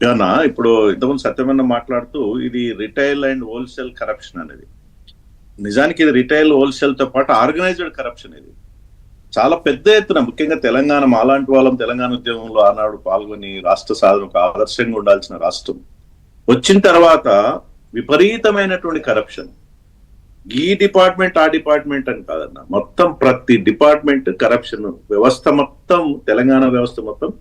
ఏమన్నా ఇప్పుడు ఇంతకుముందు సత్యమన్న మాట్లాడుతూ ఇది రిటైల్ అండ్ హోల్సేల్ కరప్షన్ అనేది, నిజానికి ఇది రిటైల్ హోల్సేల్ తో పాటు ఆర్గనైజ్డ్ కరప్షన్. ఇది చాలా పెద్ద ఎత్తున, ముఖ్యంగా తెలంగాణ మాలాంటి వాళ్ళం తెలంగాణ ఉద్యమంలో ఆనాడు పాల్గొని రాష్ట్ర సాధనకు ఆదర్శంగా ఉండాల్సిన రాష్ట్రం వచ్చిన తర్వాత విపరీతమైనటువంటి కరప్షన్. ఈ డిపార్ట్మెంట్ ఆ డిపార్ట్మెంట్ అని కాదన్న, మొత్తం ప్రతి డిపార్ట్మెంట్ కరప్షన్. వ్యవస్థ మొత్తం, తెలంగాణ వ్యవస్థ మొత్తం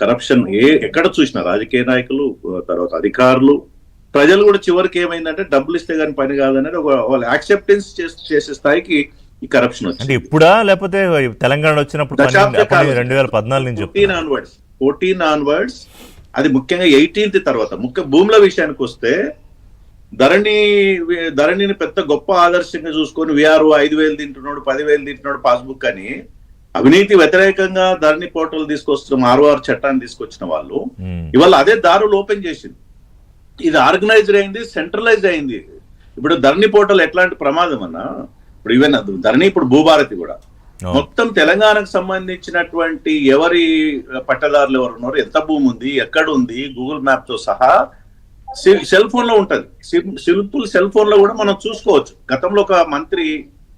కరప్షన్. ఎక్కడ చూసినా రాజకీయ నాయకులు, తర్వాత అధికారులు, ప్రజలు కూడా చివరికి ఏమైందంటే డబ్బులు ఇస్తే గానీ పని కాదనేది వాళ్ళు యాక్సెప్టెన్స్ చేసే స్థాయికి ఈ కరప్షన్ వచ్చింది. ఇప్పుడా లేకపోతే తెలంగాణ వచ్చినప్పుడు 2014 నుంచి 14 ఆన్వర్డ్స్, అది ముఖ్యంగా 18th తర్వాత. ముఖ్య భూముల విషయానికి వస్తే ధరణిని పెద్ద గొప్ప ఆదర్శంగా చూసుకొని విఆర్ఓ 5,000 తింటున్నాడు, 10,000 తింటున్నాడు పాస్బుక్ అని అవినీతి వ్యతిరేకంగా ధరణి పోర్టల్ తీసుకొస్తున్నాం, ROR చట్టాన్ని తీసుకొచ్చిన వాళ్ళు ఇవాళ అదే దారులు ఓపెన్ చేసింది. ఇది ఆర్గనైజ్డ్ అయింది, సెంట్రలైజ్ అయింది. ఇప్పుడు ధరణి పోర్టల్ ఎట్లాంటి ప్రమాదం అన్నా, ఇప్పుడు ఈవెన్ ధరణి, ఇప్పుడు భూభారతి కూడా మొత్తం తెలంగాణకు సంబంధించినటువంటి ఎవరి పట్టదారులు ఎవరు ఉన్నారు, ఎంత భూమి ఉంది, ఎక్కడ ఉంది, గూగుల్ మ్యాప్ తో సహా సెల్ ఫోన్ లో ఉంటది. సింపుల్ సెల్ ఫోన్ లో కూడా మనం చూసుకోవచ్చు. గతంలో ఒక మంత్రి,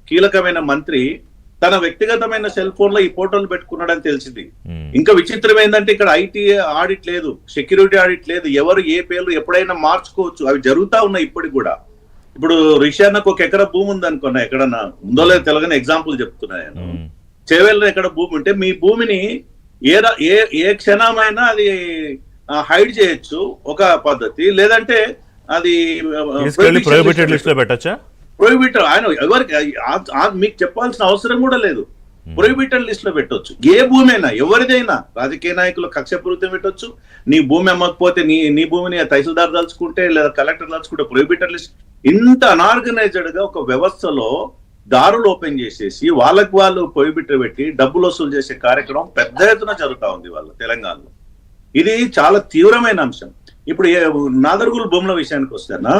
కీలకమైన మంత్రి తన వ్యక్తిగతమైన సెల్ ఫోన్ లో ఈ పోర్టల్ పెట్టుకున్నాడని తెలిసింది. ఇంకా విచిత్రం ఏంటంటే ఇక్కడ ఐటీ ఆడిట్ లేదు, సెక్యూరిటీ ఆడిట్ లేదు, ఎవరు ఏ పేర్లు ఎప్పుడైనా మార్చుకోవచ్చు. అవి జరుగుతా ఉన్నాయి ఇప్పటికి కూడా. ఇప్పుడు రిషాన్నకు 1 ఎకరా భూమి ఉంది అనుకున్నా, ఎక్కడన్నా ఉందో లేదో తెలగని ఎగ్జాంపుల్ చెప్తున్నాను. చేవెళ్ళలో ఎక్కడ భూమి ఉంటే మీ భూమిని ఏ క్షణమైనా అది హైడ్ చేయొచ్చు ఒక పద్ధతి, లేదంటే అది ప్రొహిబిటెడ్. ఆయన ఎవరికి మీకు చెప్పాల్సిన అవసరం కూడా లేదు, ప్రొహిబిటెడ్ లిస్ట్ లో పెట్టొచ్చు. ఏ భూమి అయినా ఎవరిదైనా, రాజకీయ నాయకులు కక్షపూరితం పెట్టొచ్చు. నీ భూమి అమ్మకపోతే నీ భూమిని తహసీల్దార్ తలుచుకుంటే లేదా కలెక్టర్ తలుచుకుంటే ప్రొహిబిటెడ్ లిస్ట్. ఇంత అనార్గనైజ్డ్ గా ఒక వ్యవస్థలో దారులు ఓపెన్ చేసేసి వాళ్ళకు వాళ్ళు ప్రొహిబిటర్ పెట్టి డబ్బులు వసూలు చేసే కార్యక్రమం పెద్ద ఎత్తున జరుగుతా ఉంది వాళ్ళ తెలంగాణలో. ఇది చాలా తీవ్రమైన అంశం. ఇప్పుడు నాదర్గుల్ భూముల విషయానికి వస్తేనా,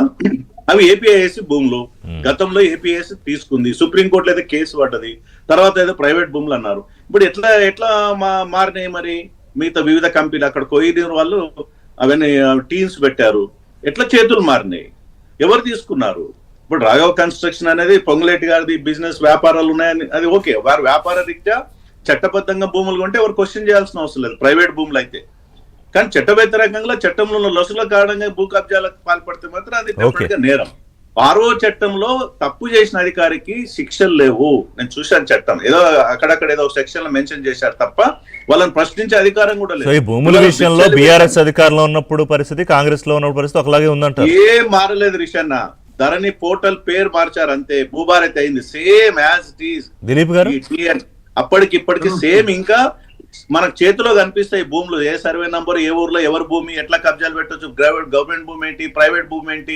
అవి ఏపీఐఎస్ భూములు. గతంలో ఏపీఐఎస్ తీసుకుంది, సుప్రీంకోర్టులో అయితే కేసు పడ్డది, తర్వాత ఏదో ప్రైవేట్ భూములు అన్నారు. ఇప్పుడు ఎట్లా మారినాయి మరి? మిగతా వివిధ కంపెనీలు అక్కడ కోయినూరు వాళ్ళు అవన్నీ టీమ్స్ పెట్టారు, ఎట్లా చేతులు మారినాయి, ఎవరు తీసుకున్నారు? ఇప్పుడు రాఘవ కన్స్ట్రక్షన్ అనేది పొంగులేటి గారిది బిజినెస్, వ్యాపారాలు ఉన్నాయని అది ఓకే, వారు వ్యాపార రీత్యా చట్టబద్ధంగా భూములు కొంటే ఎవరు క్వశ్చన్ చేయాల్సిన అవసరం లేదు, ప్రైవేట్ భూములు అయితే. కానీ చట్ట వ్యతిరేకంగా చట్టంలో ఉన్న లొసుల కారణంగా భూ కబ్జాలకు పాల్పడితే మాత్రం అది డెఫినెట్ గా నేరం. RO చట్టంలో తప్పు చేసిన అధికారికి శిక్షలు లేవు. నేను చూశాను చట్టం, ఏదో అక్కడక్కడ ఏదో సెక్షన్ లో మెన్షన్ చేశారు తప్ప వాళ్ళని ప్రశ్నించే అధికారం కూడా లేదు. ఈ భూముల విషయంలో బీఆర్ఎస్ అధికారంలో ఉన్నప్పుడు పరిస్థితి, కాంగ్రెస్ లో ఉన్నప్పుడు పరిస్థితి ఒకలాగే ఉందంట. ఏం మారలేదు రిషన్న, ధరణి పోర్టల్ పేరు మార్చారు అంతే, భూభారతి అయింది same as it is. Dilip గారు అప్పటికి సేమ్. ఇంకా మనకు చేతిలో కనిపిస్తాయి భూములు, ఏ సర్వే నంబర్, ఏ ఊర్లో ఎవరు భూమి, ఎట్లా కబ్జాలు పెట్టవచ్చు, గవర్నమెంట్ భూమి ఏంటి, ప్రైవేట్ భూమి ఏంటి,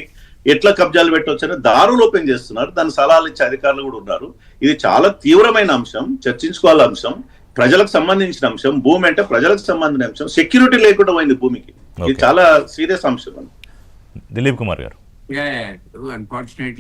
ఎట్లా కబ్జాలు పెట్టవచ్చు అని దారులు ఓపెన్ చేస్తున్నారు. దాని సలహాలు ఇచ్చే అధికారులు కూడా ఉన్నారు. ఇది చాలా తీవ్రమైన అంశం, చర్చించుకోవాల అంశం, ప్రజలకు సంబంధించిన అంశం. భూమి అంటే ప్రజలకు సంబంధించిన అంశం. సెక్యూరిటీ లేకుండా పోయింది భూమికి. ఇది చాలా సీరియస్ అంశం. దిలీప్ కుమార్ గారు. Unfortunately